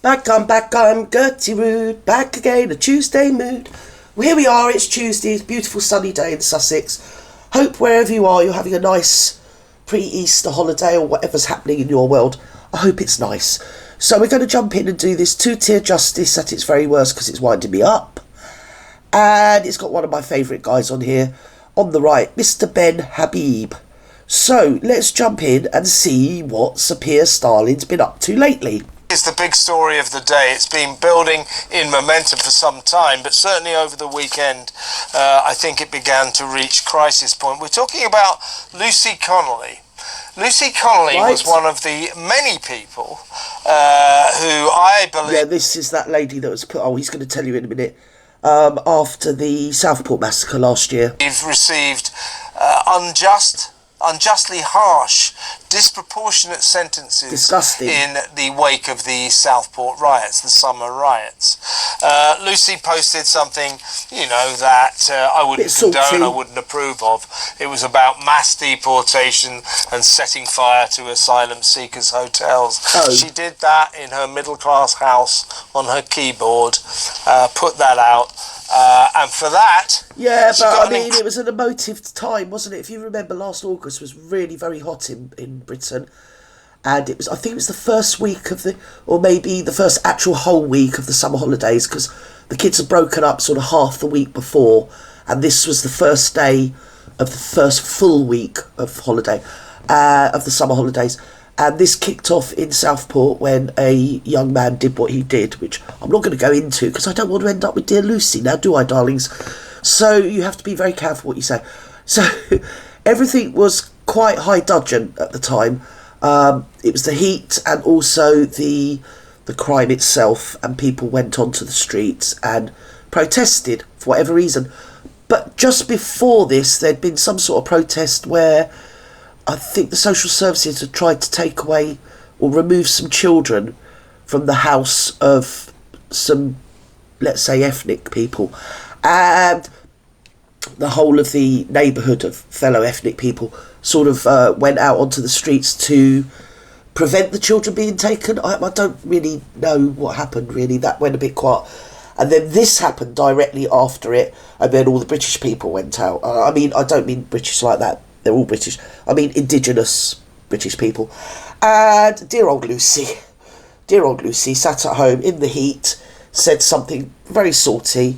Back on, Gertie Rude, back again, a Tuesday mood. Well, here we are, it's Tuesday, it's a beautiful sunny day in Sussex. Hope wherever you are, you're having a nice pre-Easter holiday or whatever's happening in your world. I hope it's nice. So we're going to jump in and do this two-tier justice at its very worst because it's winding me up. And it's got one of my favourite guys on here. On the right, Mr. Ben Habib. So let's jump in and see what Sir Keir Starmer's been up to lately. Is the big story of the day. It's been building in momentum for some time, but certainly over the weekend I think it began to reach crisis point. We're talking about Lucy Connelly. Lucy Connelly was one of the many people who I believe... Yeah, this is that lady that was put... Oh, he's going to tell you in a minute. After the Southport massacre last year. We've received unjustly harsh, disproportionate sentences in the wake of the Southport riots, the summer riots. Lucy posted something, that I wouldn't condone, I wouldn't approve of. It was about mass deportation and setting fire to asylum seekers' hotels. She did that in her middle-class house on her keyboard, put that out. And for that... Yeah, but I mean, it was an emotive time, wasn't it? If you remember, last August was really very hot in Britain. And it was, I think it was the first week of or maybe the first actual whole week of the summer holidays, because the kids had broken up sort of half the week before. And this was the first day of the first full week of holiday, of the summer holidays. And this kicked off in Southport when a young man did what he did, which I'm not going to go into because I don't want to end up with Dear Lucy now, do I, darlings? So you have to be very careful what you say. So everything was quite high dudgeon at the time. It was the heat and also the crime itself, and people went onto the streets and protested for whatever reason. But just before this, there'd been some sort of protest where I think the social services had tried to take away or remove some children from the house of some, let's say, ethnic people. And the whole of the neighbourhood of fellow ethnic people sort of went out onto the streets to prevent the children being taken. I don't really know what happened, really. That went a bit quiet. And then this happened directly after it, and then all the British people went out. I mean, I don't mean British like that. They're all British. I mean, indigenous British people. And dear old Lucy sat at home in the heat, said something very salty.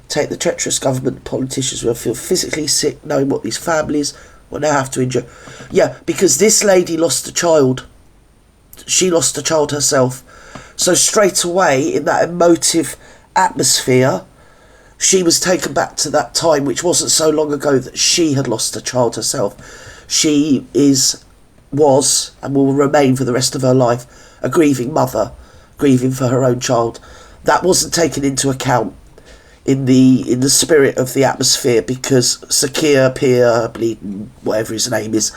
Take the treacherous government politicians will feel physically sick knowing what these families will now have to endure. Yeah, because this lady lost a child. She lost a child herself. So straight away, in that emotive atmosphere, she was taken back to that time, which wasn't so long ago, that she had lost a child herself. She was, and will remain for the rest of her life, a grieving mother, grieving for her own child. That wasn't taken into account in the spirit of the atmosphere, because Sir Keir Bleaton, whatever his name is,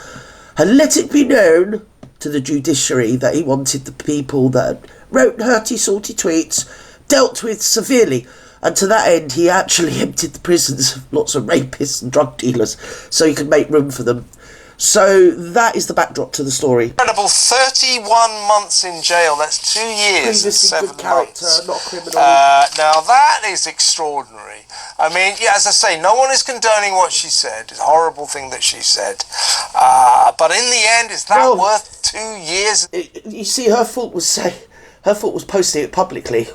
had let it be known to the judiciary that he wanted the people that wrote hurty, salty tweets dealt with severely. And to that end, he actually emptied the prisons of lots of rapists and drug dealers so he could make room for them. So that is the backdrop to the story. Incredible, 31 months in jail. That's 2 years and 7 good character, months. not a criminal. Now that is extraordinary. I mean, yeah, as I say, no one is condoning what she said. It's a horrible thing that she said. But in the end, is that worth 2 years? You see, her fault was posting it publicly.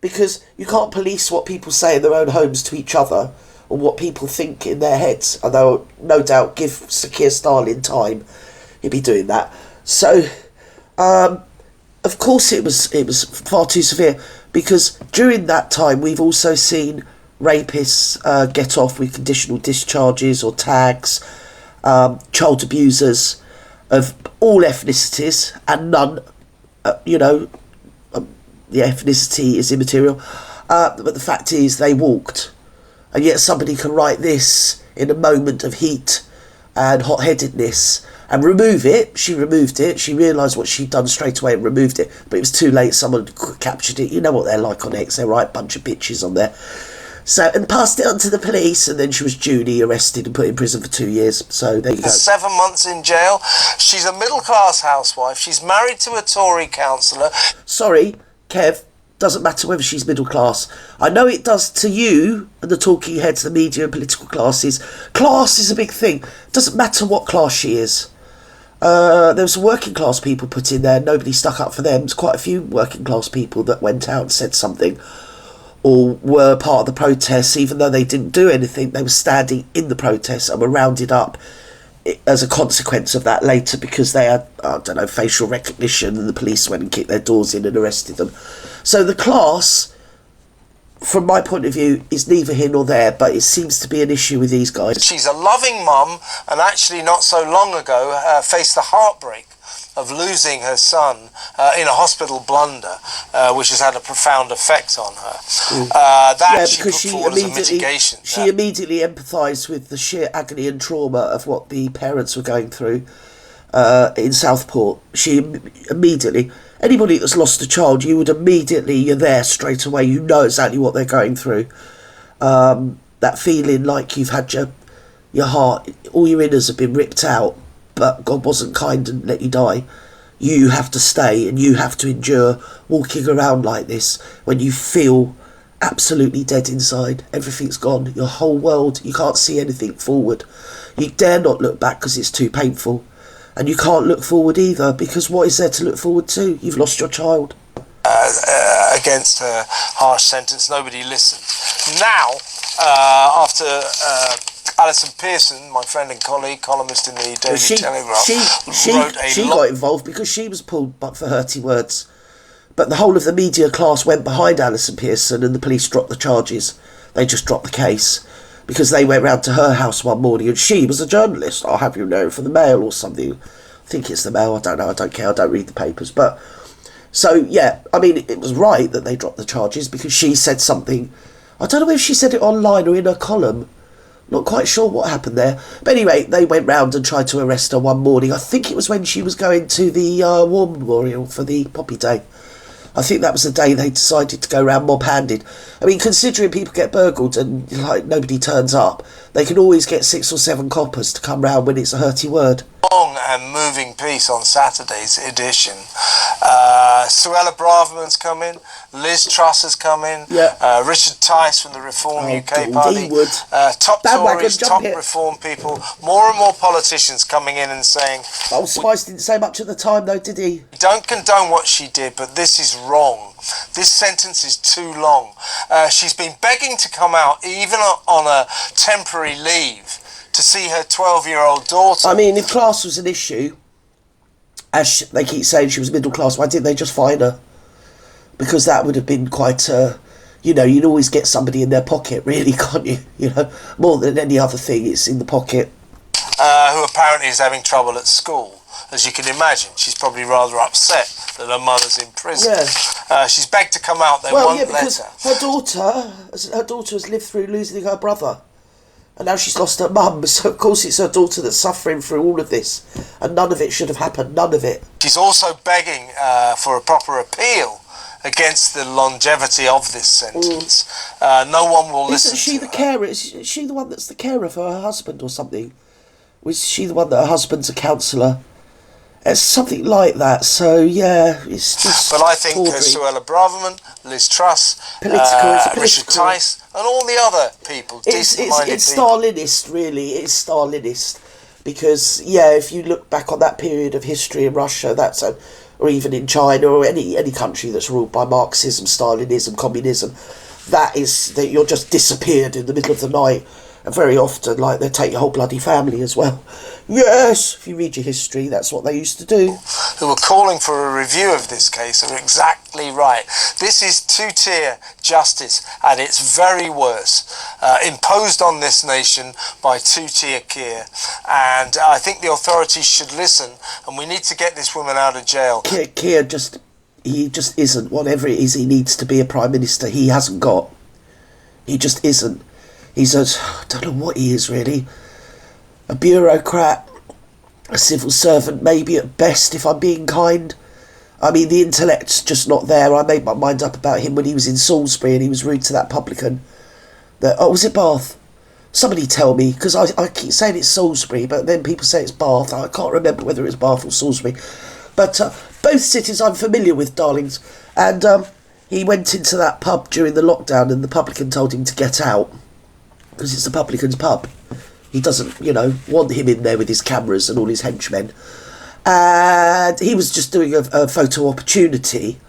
Because you can't police what people say in their own homes to each other, or what people think in their heads. Although, no doubt, give Sir Keir Starmer time, he'd be doing that. So, of course it was far too severe, because during that time we've also seen rapists get off with conditional discharges or tags, child abusers of all ethnicities, and none, the ethnicity is immaterial, but the fact is they walked. And yet somebody can write this in a moment of heat and hot-headedness and remove it. She removed it. She realised what she'd done straight away and removed it. But it was too late. Someone captured it. You know what they're like on X. They're right bunch of bitches on there. So, and passed it on to the police, and then she was duly arrested and put in prison for 2 years. So there you go. 7 months in jail. She's a middle-class housewife. She's married to a Tory councillor. Sorry, Kev, doesn't matter whether she's middle class. I know it does to you and the talking heads, the media and political classes. Class is a big thing. Doesn't matter what class she is. There was some working class people put in there. Nobody stuck up for them. There's quite a few working class people that went out and said something, or were part of the protests, even though they didn't do anything. They were standing in the protests and were rounded up as a consequence of that later, because they had, I don't know, facial recognition, and the police went and kicked their doors in and arrested them. So the class, from my point of view, is neither here nor there, but it seems to be an issue with these guys. She's a loving mum, and actually not so long ago faced the heartbreak of losing her son in a hospital blunder, which has had a profound effect on her. She put forward as a mitigation. She immediately empathised with the sheer agony and trauma of what the parents were going through in Southport. She immediately, anybody that's lost a child, you're there straight away. You know exactly what they're going through. That feeling like you've had your heart, all your innards have been ripped out, but God wasn't kind and let you die. You have to stay and you have to endure walking around like this when you feel absolutely dead inside. Everything's gone. Your whole world, you can't see anything forward. You dare not look back because it's too painful. And you can't look forward either, because what is there to look forward to? You've lost your child. Against her harsh sentence, nobody listened. Now, after Alison Pearson, my friend and colleague, columnist in the Daily Telegraph, she got involved because she was pulled for hurting words. But the whole of the media class went behind Alison Pearson, and the police dropped the charges. They just dropped the case because they went round to her house one morning, and she was a journalist. I'll have you know, for the Mail or something. I think it's the Mail. I don't know. I don't care. I don't read the papers. But so yeah, I mean, it was right that they dropped the charges because she said something. I don't know if she said it online or in her column. Not quite sure what happened there. But anyway, they went round and tried to arrest her one morning. I think it was when she was going to the War Memorial for the Poppy Day. I think that was the day they decided to go round mob-handed. I mean, considering people get burgled and like nobody turns up, they can always get 6 or 7 coppers to come round when it's a hurty word. Long and moving piece on Saturday's edition. Suella Braverman's come in, Liz Truss has come in, Richard Tice from the Reform UK Party, top Tories, top Reform people, more and more politicians coming in and saying... Old Spice didn't say much at the time though, did he? Don't condone what she did, but this is wrong. This sentence is too long. She's been begging to come out, even on a temporary leave, to see her 12-year-old daughter. I mean, if class was an issue, as they keep saying she was middle class, why didn't they just fine her? Because that would have been quite, you'd always get somebody in their pocket, really, can't you? You know, more than any other thing, it's in the pocket. Who apparently is having trouble at school. As you can imagine, she's probably rather upset that her mother's in prison. Yeah. She's begged to come out, they won't let her. Her daughter has lived through losing her brother. And now she's lost her mum, so of course it's her daughter that's suffering through all of this. And none of it should have happened, none of it. She's also begging for a proper appeal against the longevity of this sentence. No one will listen to her. Isn't she the carer? Is she the one that's the carer for her husband or something? Was she the one that her husband's a counsellor? It's something like that, so yeah, it's just... But I think Suella Braverman, Liz Truss, Richard Tice, and all the other people, decent-minded it's Stalinist, really, it's Stalinist. Because, yeah, if you look back on that period of history in Russia, or even in China, or any country that's ruled by Marxism, Stalinism, communism, that you're just disappeared in the middle of the night. And very often, like, they take your whole bloody family as well. Yes, if you read your history, that's what they used to do. Who are calling for a review of this case are exactly right. This is two-tier justice at its very worst, imposed on this nation by two-tier Keir. And I think the authorities should listen, and we need to get this woman out of jail. Keir just isn't whatever it is he needs to be a Prime Minister. He hasn't got. He just isn't. He's I don't know what he is really. A bureaucrat, a civil servant, maybe at best, if I'm being kind. I mean, the intellect's just not there. I made my mind up about him when he was in Salisbury and he was rude to that publican. Was it Bath? Somebody tell me, because I keep saying it's Salisbury, but then people say it's Bath. I can't remember whether it's Bath or Salisbury. But both cities I'm familiar with, darlings. And he went into that pub during the lockdown and the publican told him to get out, because it's the publican's pub. He doesn't, want him in there with his cameras and all his henchmen. And he was just doing a photo opportunity.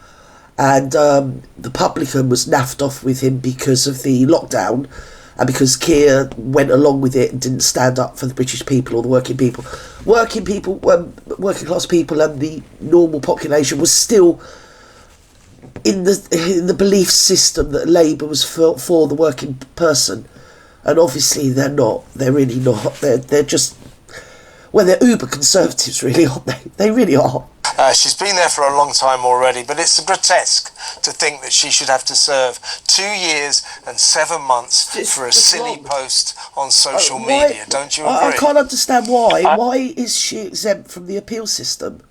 And the publican was naffed off with him because of the lockdown. And because Keir went along with it and didn't stand up for the British people or the working people. Working class people and the normal population was still in the belief system that Labour was for the working person. And obviously they're not. They're really not. They're just... Well, they're uber conservatives, really, aren't they? They really are. She's been there for a long time already, but it's grotesque to think that she should have to serve 2 years and 7 months for a silly post on social media. Don't you agree? I can't understand why. Why is she exempt from the appeal system?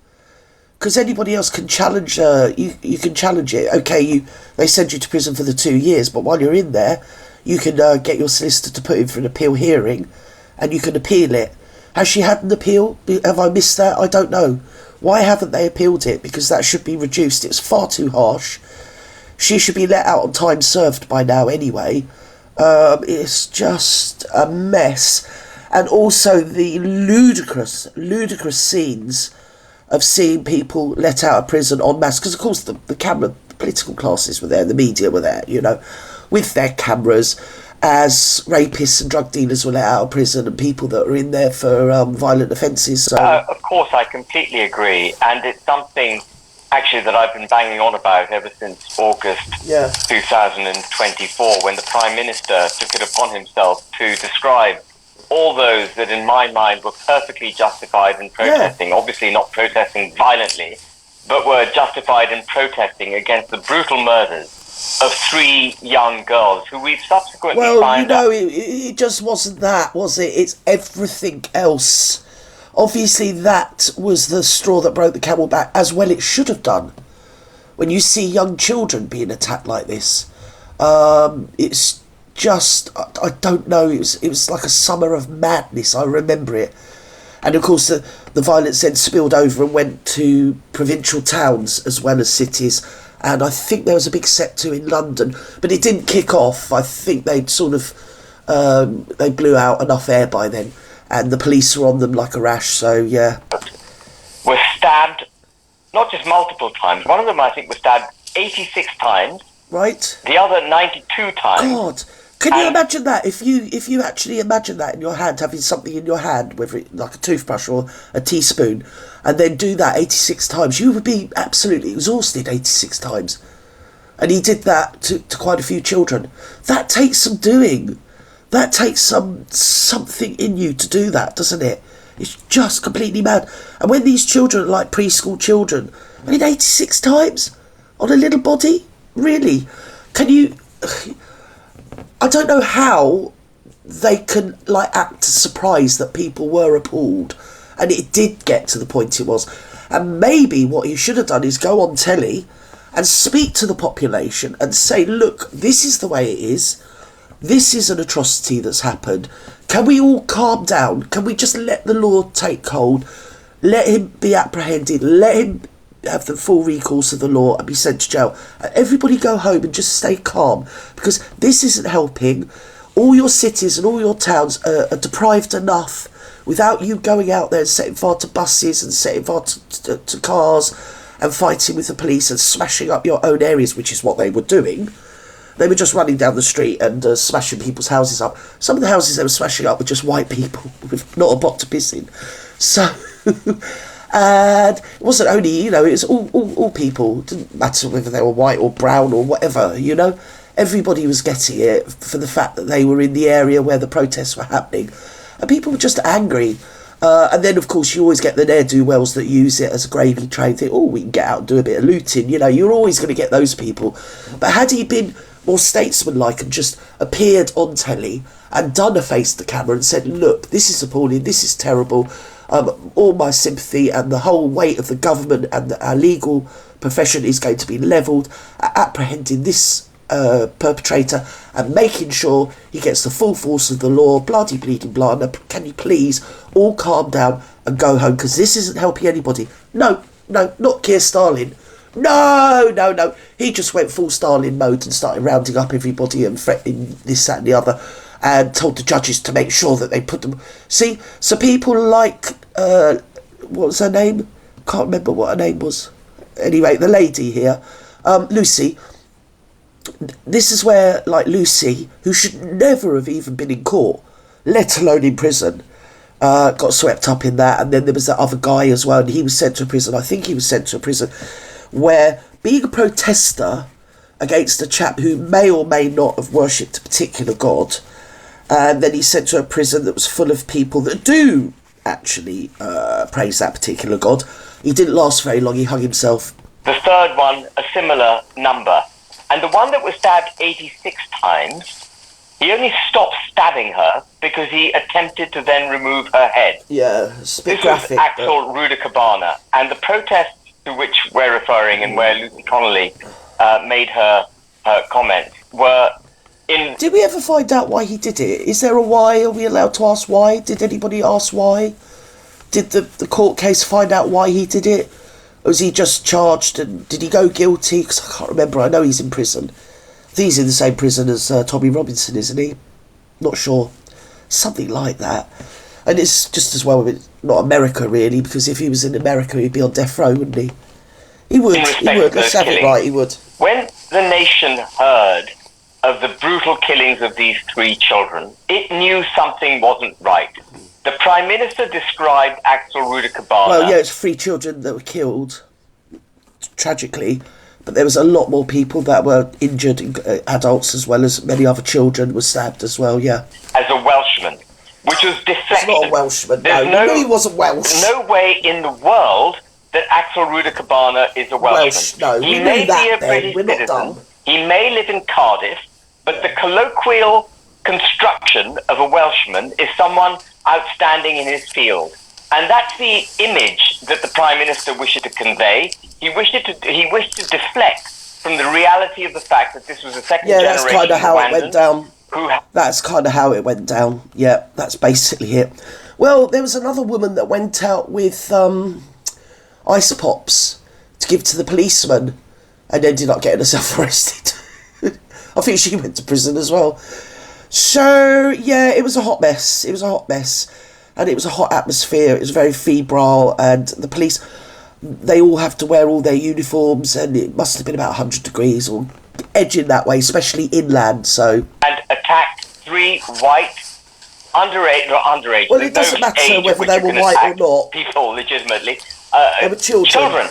Because anybody else can challenge her. You can challenge it. Okay, they send you to prison for the 2 years, but while you're in there, you can get your solicitor to put in for an appeal hearing, and you can appeal it. Has she had an appeal? Have I missed that? I don't know. Why haven't they appealed it? Because that should be reduced. It's far too harsh. She should be let out on time served by now anyway. It's just a mess. And also the ludicrous scenes of seeing people let out of prison en masse. Because, of course, the political classes were there, the media were there, with their cameras, as rapists and drug dealers were let out of prison and people that were in there for violent offences. So. Of course, I completely agree. And it's something, actually, that I've been banging on about ever since August 2024, when the Prime Minister took it upon himself to describe all those that, in my mind, were perfectly justified in protesting. Obviously not protesting violently, but were justified in protesting against the brutal murders of 3 young girls who we've subsequently found out. It just wasn't that, was it? It's everything else. Obviously, that was the straw that broke the camel back, as well it should have done. When you see young children being attacked like this, it's just, I don't know, it was like a summer of madness. I remember it. And of course, the violence then spilled over and went to provincial towns as well as cities. And I think there was a big set to in London, but it didn't kick off. I think they'd sort of, they blew out enough air by then, and the police were on them like a rash, so yeah. Were stabbed, not just multiple times, one of them I think was stabbed 86 times. Right. The other 92 times. God, can you imagine that? If you actually imagine that in your hand, having something in your hand, whether it like a toothbrush or a teaspoon, and then do that 86 times, you would be absolutely exhausted 86 times. And he did that to quite a few children. That takes some doing. That takes something in you to do that, doesn't it? It's just completely mad. And when these children are like preschool children, 86 times on a little body? Really? Can you... I don't know how they can act surprised that people were appalled, and it did get to the point it was. And maybe what he should have done is go on telly and speak to the population and say, look, this is the way it is. This is an atrocity that's happened. Can we all calm down? Can we just let the law take hold? Let him be apprehended. Let him have the full recourse of the law and be sent to jail. And everybody go home and just stay calm, because this isn't helping. All your cities and all your towns are deprived enough without you going out there and setting fire to buses and setting fire to cars and fighting with the police and smashing up your own areas, which is what they were doing. They were just running down the street and smashing people's houses up. Some of the houses they were smashing up were just white people with not a pot to piss in. So... And it wasn't only, it was all people. It didn't matter whether they were white or brown or whatever, Everybody was getting it for the fact that they were in the area where the protests were happening. And people were just angry. And then, of course, you always get the ne'er-do-wells that use it as a gravy train. Think, we can get out and do a bit of looting. You're always going to get those people. But had he been more statesmanlike and just appeared on telly and done a face to camera and said, look, this is appalling, this is terrible, all my sympathy and the whole weight of the government and our legal profession is going to be levelled at apprehending this perpetrator and making sure he gets the full force of the law, bloody bleeding blah. Now, can you please all calm down and go home, because this isn't helping anybody. No, not Keir Starling. No. He just went full Starling mode and started rounding up everybody and threatening this, that and the other, and told the judges to make sure that they put them... See, so people like... what was her name? Can't remember what her name was. Anyway, the lady here, Lucy... This is where, like, Lucy, who should never have even been in court, let alone in prison, got swept up in that. And then there was that other guy as well, and he was sent to a prison. I think he was sent to a prison where, being a protester against a chap who may or may not have worshipped a particular god, and then he's sent to a prison that was full of people that do actually praise that particular god. He didn't last very long. He hung himself. The third one, a similar number. And the one that was stabbed 86 times, he only stopped stabbing her because he attempted to then remove her head. Yeah, it's a bit this graphic. Was Axel Rudacabana. And the protests to which we're referring and where Lucy Connelly made her comments were in... Did we ever find out why he did it? Is there a why? Are we allowed to ask why? Did anybody ask why? Did the court case find out why he did it? Or was he just charged, and did he go guilty? Because I can't remember. I know he's in prison. I think he's in the same prison as Tommy Robinson, isn't he? Not sure. Something like that. And it's just as well with not America, really, because if he was in America, he'd be on death row, wouldn't he? He would. Let's have it right, he would. When the nation heard of the brutal killings of these 3 children, it knew something wasn't right. The Prime Minister described Axel Rudacabana... Well, yeah, it's 3 children that were killed, tragically, but there was a lot more people that were injured, adults as well as many other children were stabbed as well, yeah. As a Welshman, which was deflection. He's not a Welshman, no. He wasn't Welsh. No way in the world that Axel Rudacabana is a Welshman. No, he may be a British citizen, he may live in Cardiff, but the colloquial construction of a Welshman is someone outstanding in his field. And that's the image that the Prime Minister wished to convey. He wished to deflect from the reality of the fact that this was a second generation that's kind of how it went down. That's kind of how it went down. Yeah, that's basically it. Well, there was another woman that went out with ice pops to give to the policeman and ended up getting herself arrested. I think she went to prison as well. So, yeah, it was a hot mess. And it was a hot atmosphere. It was very febrile, and the police, they all have to wear all their uniforms, and it must have been about 100 degrees or edging that way, especially inland, so... And attacked 3 white, underage... Well, it doesn't matter whether they were white or not. People, legitimately. They were children. Children,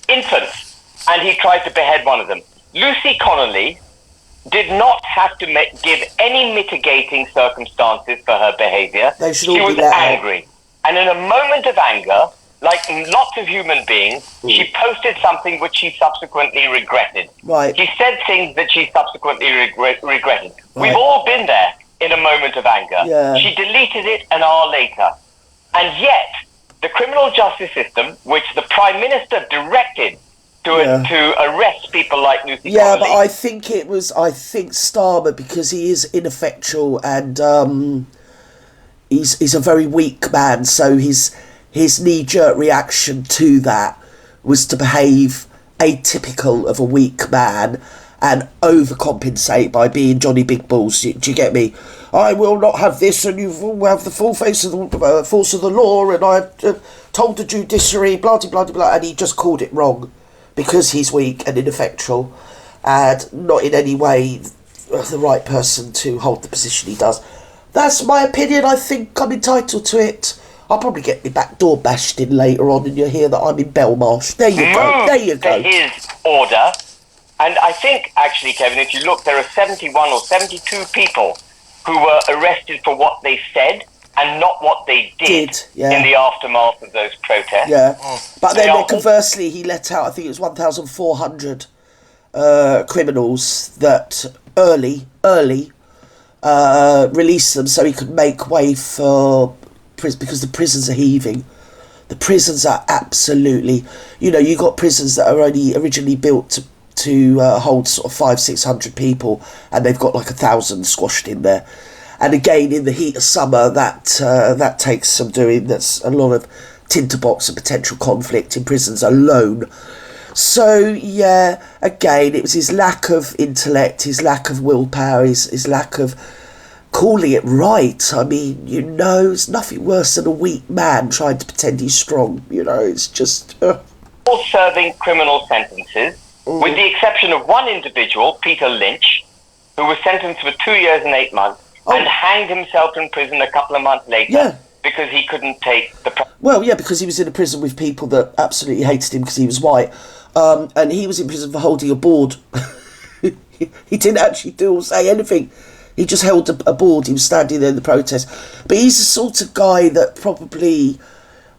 infants. And he tried to behead one of them. Lucy Connelly did not have to give any mitigating circumstances for her behaviour. She was angry. And in a moment of anger, like lots of human beings, she posted something which she subsequently regretted. Right. She said things that she subsequently regretted. Right. We've all been there in a moment of anger. Yeah. She deleted it an hour later. And yet, the criminal justice system, which the Prime Minister directed to arrest people like Lucy Connelly. Yeah, but I think Starmer, because he is ineffectual and he's a very weak man, so his knee-jerk reaction to that was to behave atypical of a weak man and overcompensate by being Johnny Big Balls. Do you get me? I will not have this, and you will have the full force of the law, and I told the judiciary, blah, blah, blah, blah, and he just called it wrong. Because he's weak and ineffectual and not in any way the right person to hold the position he does. That's my opinion. I think I'm entitled to it. I'll probably get my back door bashed in later on and you'll hear that I'm in Belmarsh. There you go. There you go. To his order. And I think, actually, Kevin, if you look, there are 71 or 72 people who were arrested for what they said and not what they did in the aftermath of those protests. Yeah, but then conversely, he let out, I think it was 1,400 criminals that early released them so he could make way for because the prisons are heaving. The prisons are absolutely, you got prisons that are only originally built to hold sort of 500-600 people, and they've got like 1,000 squashed in there. And again, in the heat of summer, that takes some doing. That's a lot of tinderbox and potential conflict in prisons alone. So, yeah, again, it was his lack of intellect, his lack of willpower, his lack of calling it right. I mean, you know, it's nothing worse than a weak man trying to pretend he's strong. You know, it's just... All serving criminal sentences, with the exception of one individual, Peter Lynch, who was sentenced for 2 years and 8 months and hanged himself in prison a couple of months later because he couldn't take the... Well, yeah, because he was in a prison with people that absolutely hated him because he was white. And he was in prison for holding a board. He didn't actually do or say anything. He just held a board. He was standing there in the protest. But he's the sort of guy that probably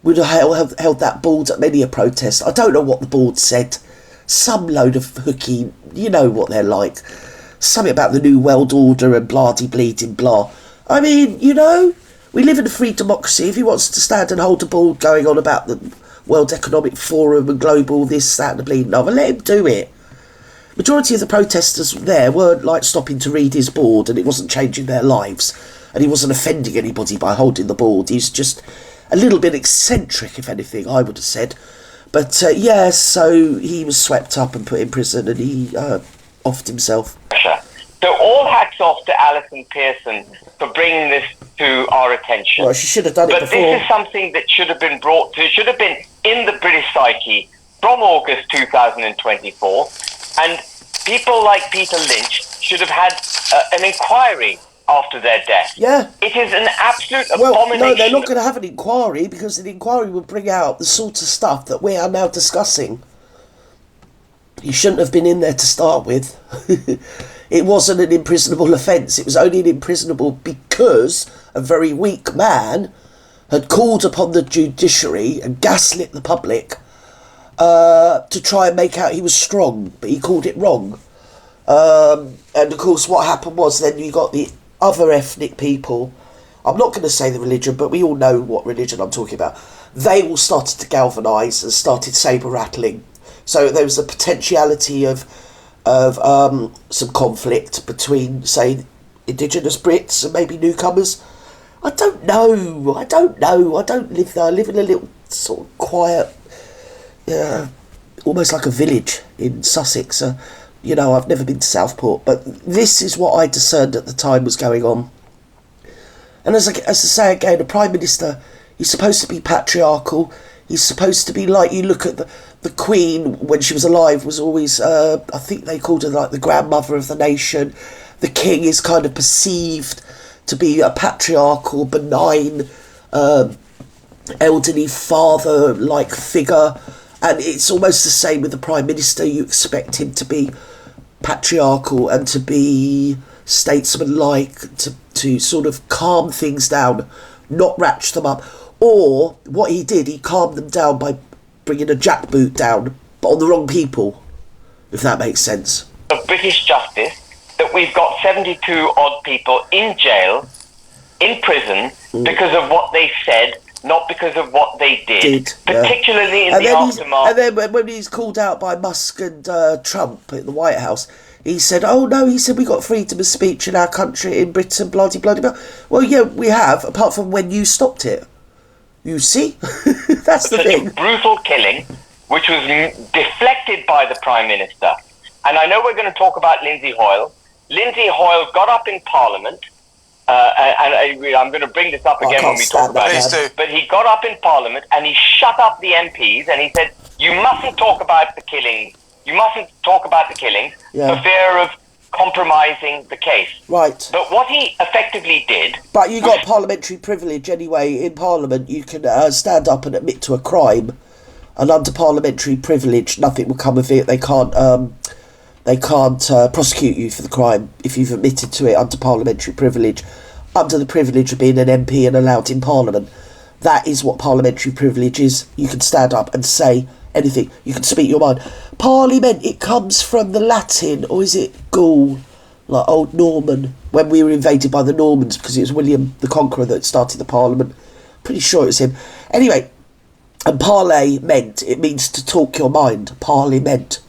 would have held that board at many a protest. I don't know what the board said. Some load of hooky, you know what they're like. Something about the New World Order and blah-de-bleeding blah. I mean, you know, we live in a free democracy. If he wants to stand and hold a board going on about the World Economic Forum and global this, that and the bleeding other, let him do it. Majority of the protesters there weren't like stopping to read his board, and it wasn't changing their lives, and he wasn't offending anybody by holding the board. He's just a little bit eccentric, if anything, I would have said. But yeah, so he was swept up and put in prison, and he offed himself. So all hats off to Alison Pearson for bringing this to our attention. Well, she should have done it before. But this is something that should have been brought to, should have been in the British psyche from August 2024, and people like Peter Lynch should have had an inquiry after their death. Yeah. It is an absolute abomination. No, they're not going to have an inquiry, because an inquiry will bring out the sort of stuff that we are now discussing. He shouldn't have been in there to start with. It wasn't an imprisonable offence. It was only an imprisonable because a very weak man had called upon the judiciary and gaslit the public to try and make out he was strong, but he called it wrong. And of course what happened was then you got the other ethnic people. I'm not going to say the religion, but we all know what religion I'm talking about. They all started to galvanise and started sabre rattling. So there was a potentiality of some conflict between, say, indigenous Brits and maybe newcomers. I don't know. I don't live there. I live in a little sort of quiet, almost like a village in Sussex. You know, I've never been to Southport, but this is what I discerned at the time was going on. And as I say again, a Prime Minister, he's supposed to be patriarchal. He's supposed to be like, you look at the Queen when she was alive was always, I think they called her like the grandmother of the nation. The King is kind of perceived to be a patriarchal, benign, elderly father-like figure. And it's almost the same with the Prime Minister. You expect him to be patriarchal and to be statesman-like, to sort of calm things down, not ratchet them up. Or what he did, he calmed them down by bringing a jackboot down, but on the wrong people, if that makes sense. Of British justice, that we've got 72 odd people in jail, in prison, because of what they said, not because of what they did. Particularly in the aftermath. And then when he's called out by Musk and Trump at the White House, he said, oh no, he said we got freedom of speech in our country, in Britain, bloody blah. Well, yeah, we have, apart from when you stopped it. You see? That's the thing. A brutal killing, which was deflected by the Prime Minister. And I know we're going to talk about Lindsay Hoyle. Lindsay Hoyle got up in Parliament, and I'm going to bring this up again when we talk about it. But he got up in Parliament and he shut up the MPs and he said, you mustn't talk about the killing. You mustn't talk about the killings for fear of compromising the case. Right. But what he effectively did... But you got parliamentary privilege anyway. In Parliament, you can stand up and admit to a crime, and under parliamentary privilege, nothing will come of it. They can't prosecute you for the crime if you've admitted to it under parliamentary privilege, under the privilege of being an MP and allowed in Parliament. That is what parliamentary privilege is. You can stand up and say anything. You can speak your mind. Parliament, it comes from the Latin, or is it Gaul, like old Norman, when we were invaded by the Normans, because it was William the Conqueror that started the Parliament. Pretty sure it was him. Anyway, and parley meant, it means to talk your mind. Parliament.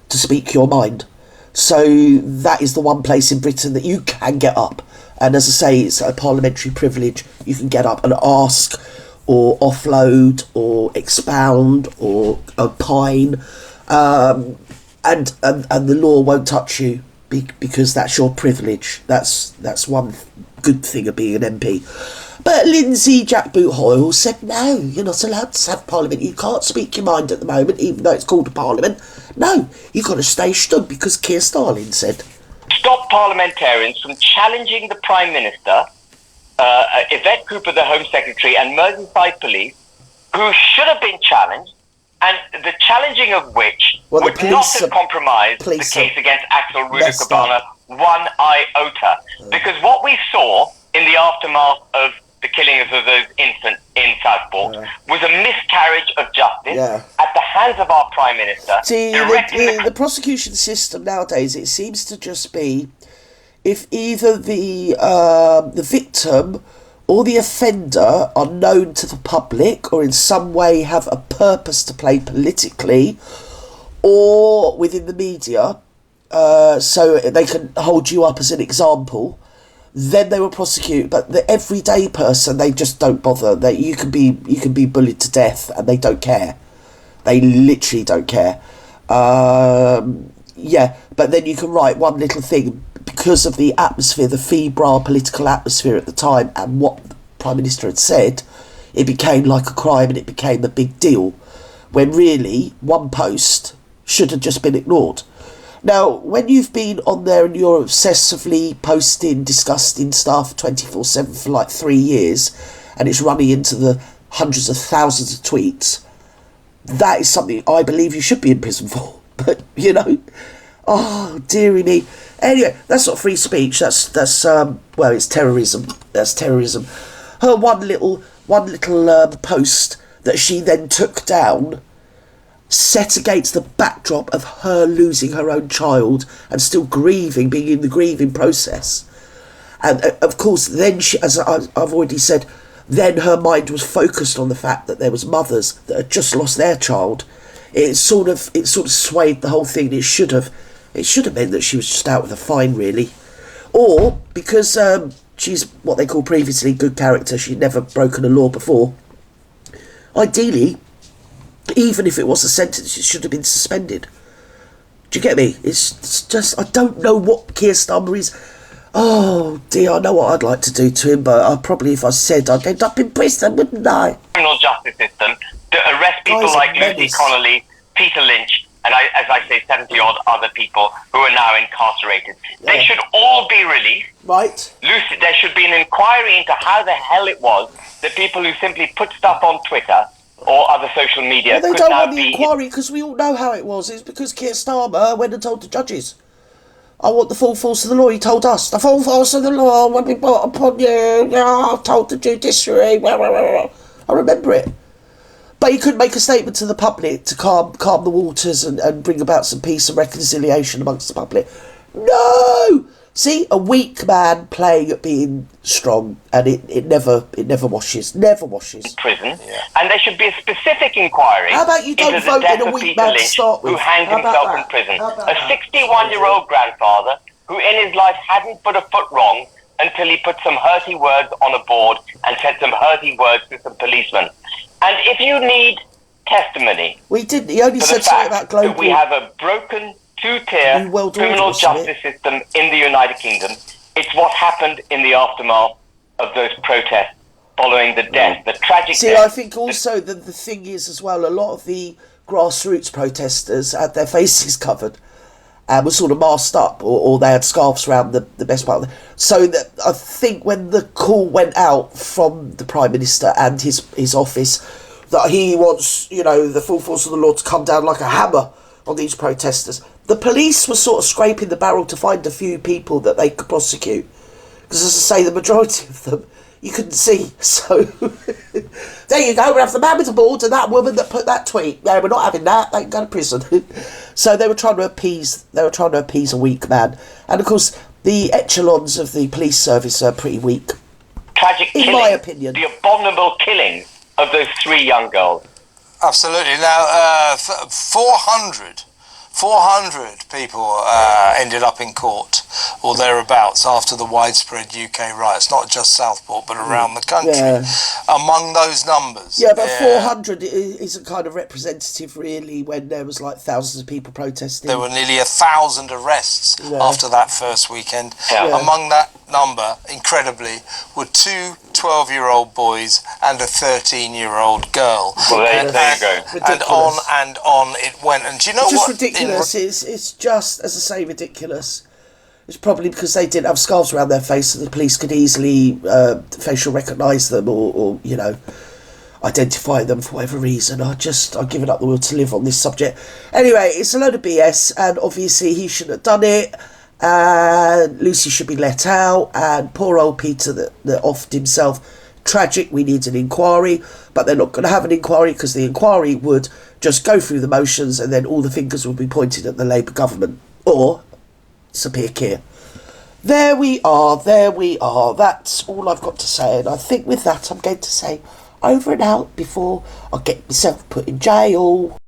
to speak your mind. So that is the one place in Britain that you can get up. And as I say, it's a parliamentary privilege. You can get up and ask or offload or expound or opine. And the law won't touch you because that's your privilege. That's one good thing of being an MP. But Lindsay Jackboot Hoyle said, no, you're not allowed to have parliament. You can't speak your mind at the moment, even though it's called a parliament. No, you've got to stay stood because Keir Starmer said. Stop parliamentarians from challenging the Prime Minister, Yvette Cooper, the Home Secretary, and Merseyside Police, who should have been challenged, and the challenging of which would not have compromised the case against Axel Ruder-Cabana one iota. Because what we saw in the aftermath of the killing of those infants in Southport was a miscarriage of justice at the hands of our Prime Minister. See, the prosecution system nowadays, it seems to just be if either the victim or the offender are known to the public or in some way have a purpose to play politically or within the media, so they can hold you up as an example, then they will prosecute. But the everyday person, they just don't bother. You can be bullied to death and they don't care. They literally don't care. But then you can write one little thing because of the atmosphere, the febrile political atmosphere at the time, and what the Prime Minister had said. It became like a crime and it became a big deal, when really one post should have just been ignored. Now, when you've been on there and you're obsessively posting disgusting stuff 24/7 for like 3 years, and it's running into the hundreds of thousands of tweets, that is something I believe you should be in prison for. But, oh, dearie me. Anyway, that's not free speech. That's it's terrorism. That's terrorism. Her one little post that she then took down, set against the backdrop of her losing her own child and still grieving, being in the grieving process. And of course, then she, as I've already said, then her mind was focused on the fact that there was mothers that had just lost their child. It sort of swayed the whole thing. It should have meant that she was just out with a fine, really. Or because she's what they call previously good character, she'd never broken a law before. Ideally, even if it was a sentence, it should have been suspended. Do you get me? It's just, I don't know what Keir Starmer is. Oh dear, I know what I'd like to do to him, but if I said, I'd end up in prison, wouldn't I? Criminal justice system to arrest people like Lucy Connelly, Peter Lynch, and as I say, 70-odd other people who are now incarcerated. Yeah. They should all be released. Right. Lucy, there should be an inquiry into how the hell it was that people who simply put stuff on Twitter or other social media. Well, they don't want the inquiry because we all know how it was. It's because Keir Starmer went and told the judges, I want the full force of the law. He told us, the full force of the law will be brought upon you. I told the judiciary. I remember it. But he couldn't make a statement to the public to calm the waters and bring about some peace and reconciliation amongst the public. No! See, a weak man playing at being strong, and it never washes. Never washes. Prison, and there should be a specific inquiry. How about you don't vote in a weak man to start with? Who hanged himself in prison. A 61-year-old grandfather who in his life hadn't put a foot wrong until he put some hurty words on a board and said some hurty words to some policemen. And if you need testimony, we didn't. He only said something about global. That we have a broken two-tier criminal justice system in the United Kingdom. It's what happened in the aftermath of those protests following the death, the tragic death. See, I think also the thing is as well, a lot of the grassroots protesters had their faces covered and were sort of masked up, or they had scarves around the best part of so that I think when the call went out from the Prime Minister and his office that he wants, the full force of the law to come down like a hammer on these protesters, the police were sort of scraping the barrel to find a few people that they could prosecute. Because as I say, the majority of them you couldn't see. So there you go, we have the man with the board and that woman that put that tweet. No, we're not having that, they can go to prison. So they were trying to appease a weak man. And of course the echelons of the police service are pretty weak. Tragic in killing, my opinion. The abominable killing of those 3 young girls. Absolutely. Now, 400 400 people ended up in court or thereabouts after the widespread UK riots, not just Southport but around the country. Yeah. Among those numbers, yeah, but 400 isn't kind of representative really when there was like thousands of people protesting. There were nearly 1,000 arrests after that first weekend. Among that number, incredibly, were two 12-year-old boys and a 13-year-old girl. Well, there you go. And on it went. And do you know it's just what? Ridiculous. It's just, as I say, ridiculous. It's probably because they didn't have scarves around their face so the police could easily facial recognise them or you know, identify them for whatever reason. I've given up the will to live on this subject. Anyway, it's a load of BS, and obviously he shouldn't have done it. Lucy should be let out, and poor old Peter that offed himself. Tragic. We need an inquiry, but they're not going to have an inquiry because the inquiry would just go through the motions and then all the fingers would be pointed at the Labour government or Sir Pier Keir. There we are. That's all I've got to say, and I think with that I'm going to say over and out before I get myself put in jail.